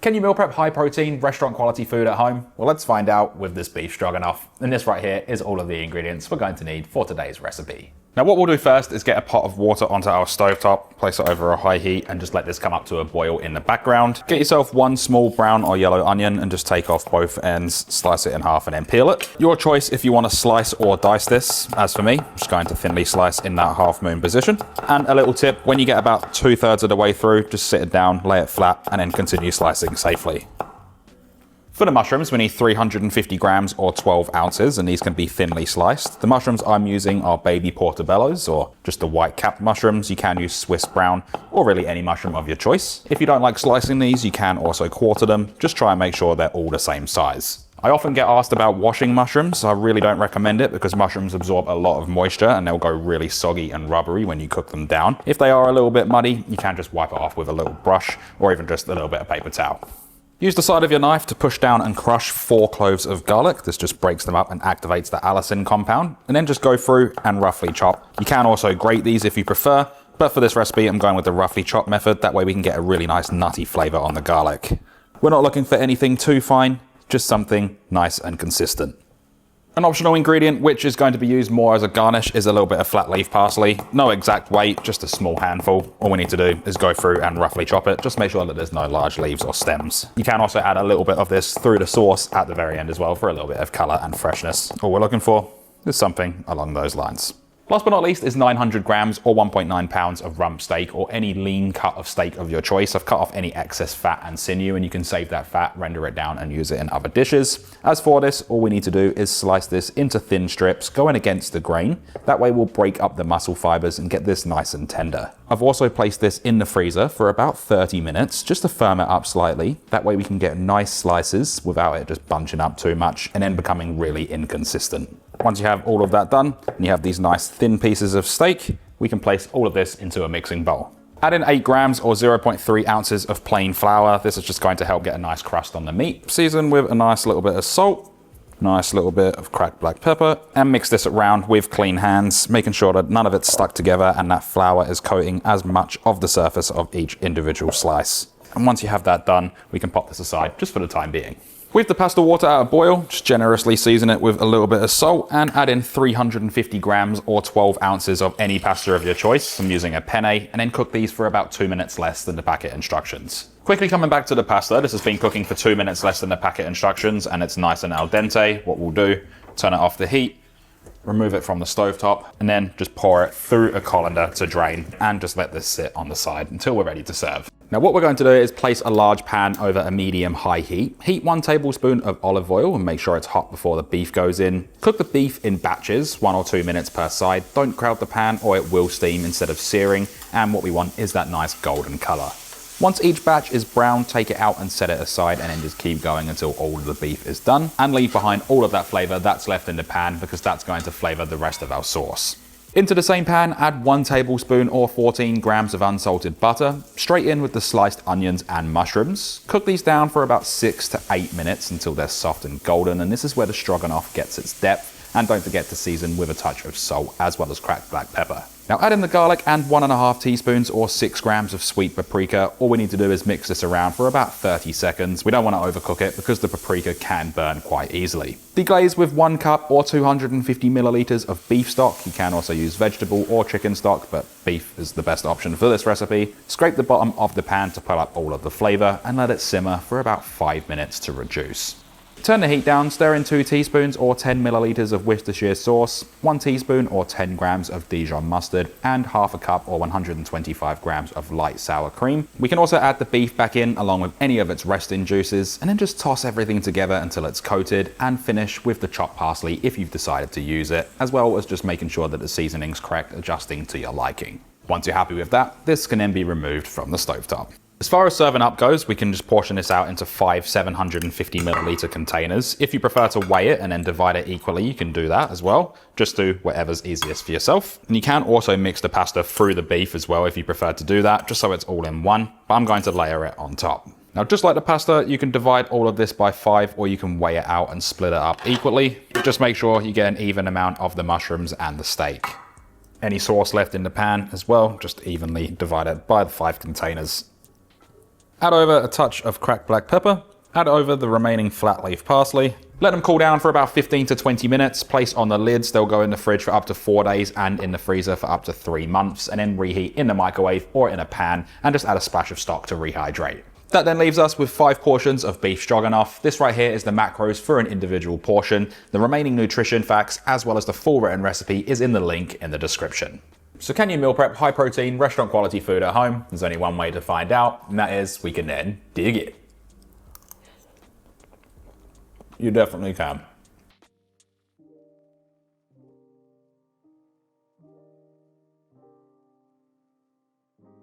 Can you meal prep high protein, restaurant quality food at home? Well, let's find out with this beef stroganoff. And this right here is all of the ingredients we're going to need for today's recipe. Now what we'll do first is get a pot of water onto our stovetop, place it over a high heat and just let this come up to a boil in the background. Get yourself one small brown or yellow onion and just take off both ends, slice it in half and then peel it. Your choice if you want to slice or dice this. As for me, I'm just going to thinly slice in that half moon position. And a little tip, when you get about 2/3 of the way through, just sit it down, lay it flat and then continue slicing safely. For the mushrooms, we need 350 grams or 12 ounces, and these can be thinly sliced. The mushrooms I'm using are baby portobellos, or just the white capped mushrooms. You can use Swiss brown, or really any mushroom of your choice. If you don't like slicing these, you can also quarter them. Just try and make sure they're all the same size. I often get asked about washing mushrooms. I really don't recommend it because mushrooms absorb a lot of moisture and they'll go really soggy and rubbery when you cook them down. If they are a little bit muddy, you can just wipe it off with a little brush, or even just a little bit of paper towel. Use the side of your knife to push down and crush 4 cloves of garlic. This just breaks them up and activates the allicin compound. And then just go through and roughly chop. You can also grate these if you prefer, but for this recipe I'm going with the roughly chop method. That way we can get a really nice nutty flavor on the garlic. We're not looking for anything too fine, just something nice and consistent. An optional ingredient, which is going to be used more as a garnish, is a little bit of flat leaf parsley. No exact weight, just a small handful. All we need to do is go through and roughly chop it. Just make sure that there's no large leaves or stems. You can also add a little bit of this through the sauce at the very end as well for a little bit of color and freshness. All we're looking for is something along those lines. Last but not least is 900 grams or 1.9 pounds of rump steak, or any lean cut of steak of your choice. I've cut off any excess fat and sinew, and you can save that fat, render it down and use it in other dishes. As for this, all we need to do is slice this into thin strips, going against the grain. That way we'll break up the muscle fibers and get this nice and tender. I've also placed this in the freezer for about 30 minutes, just to firm it up slightly. That way we can get nice slices without it just bunching up too much and then becoming really inconsistent. Once you have all of that done, and you have these nice thin pieces of steak, we can place all of this into a mixing bowl. Add in 8 grams or 0.3 ounces of plain flour. This is just going to help get a nice crust on the meat. Season with a nice little bit of salt, nice little bit of cracked black pepper, and mix this around with clean hands, making sure that none of it's stuck together and that flour is coating as much of the surface of each individual slice. And once you have that done, we can pop this aside just for the time being. With the pasta water at a boil, just generously season it with a little bit of salt and add in 350 grams or 12 ounces of any pasta of your choice. I'm using a penne, and then cook these for about 2 minutes less than the packet instructions. Quickly coming back to the pasta, this has been cooking for 2 minutes less than the packet instructions and it's nice and al dente. What we'll do, turn it off the heat, remove it from the stovetop, and then just pour it through a colander to drain and just let this sit on the side until we're ready to serve. Now what we're going to do is place a large pan over a medium-high heat. Heat 1 tablespoon of olive oil and make sure it's hot before the beef goes in. Cook the beef in batches, 1 or 2 minutes per side. Don't crowd the pan or it will steam instead of searing. And what we want is that nice golden color. Once each batch is brown, take it out and set it aside, and then just keep going until all of the beef is done. And leave behind all of that flavor that's left in the pan, because that's going to flavor the rest of our sauce. Into the same pan, add 1 tablespoon or 14 grams of unsalted butter, straight in with the sliced onions and mushrooms. Cook these down for about 6 to 8 minutes until they're soft and golden, and this is where the stroganoff gets its depth. And don't forget to season with a touch of salt as well as cracked black pepper. Now add in the garlic and 1.5 teaspoons or 6 grams of sweet paprika. All we need to do is mix this around for about 30 seconds. We don't want to overcook it because the paprika can burn quite easily. Deglaze with 1 cup or 250 milliliters of beef stock. You can also use vegetable or chicken stock, but beef is the best option for this recipe. Scrape the bottom of the pan to pull up all of the flavor and let it simmer for about 5 minutes to reduce. Turn the heat down, stir in 2 teaspoons or 10 milliliters of Worcestershire sauce, 1 teaspoon or 10 grams of Dijon mustard, and half a cup or 125 grams of light sour cream. We can also add the beef back in along with any of its resting juices, and then just toss everything together until it's coated, and finish with the chopped parsley if you've decided to use it, as well as just making sure that the seasoning's correct, adjusting to your liking. Once you're happy with that, this can then be removed from the stovetop. As far as serving up goes, we can just portion this out into 5 750 milliliter containers. If you prefer to weigh it and then divide it equally, you can do that as well. Just do whatever's easiest for yourself. And you can also mix the pasta through the beef as well if you prefer to do that, just so it's all in one. But I'm going to layer it on top. Now, just like the pasta, you can divide all of this by 5, or you can weigh it out and split it up equally. Just make sure you get an even amount of the mushrooms and the steak. Any sauce left in the pan as well, just evenly divide it by the 5 containers. Add over a touch of cracked black pepper. Add over the remaining flat leaf parsley. Let them cool down for about 15 to 20 minutes. Place on the lids. They'll go in the fridge for up to 4 days and in the freezer for up to 3 months, and then reheat in the microwave or in a pan and just add a splash of stock to rehydrate. That then leaves us with 5 portions of beef stroganoff. This right here is the macros for an individual portion. The remaining nutrition facts as well as the full written recipe is in the link in the description. So can you meal prep high protein, restaurant quality food at home? There's only one way to find out, and that is we can then dig it. You definitely can.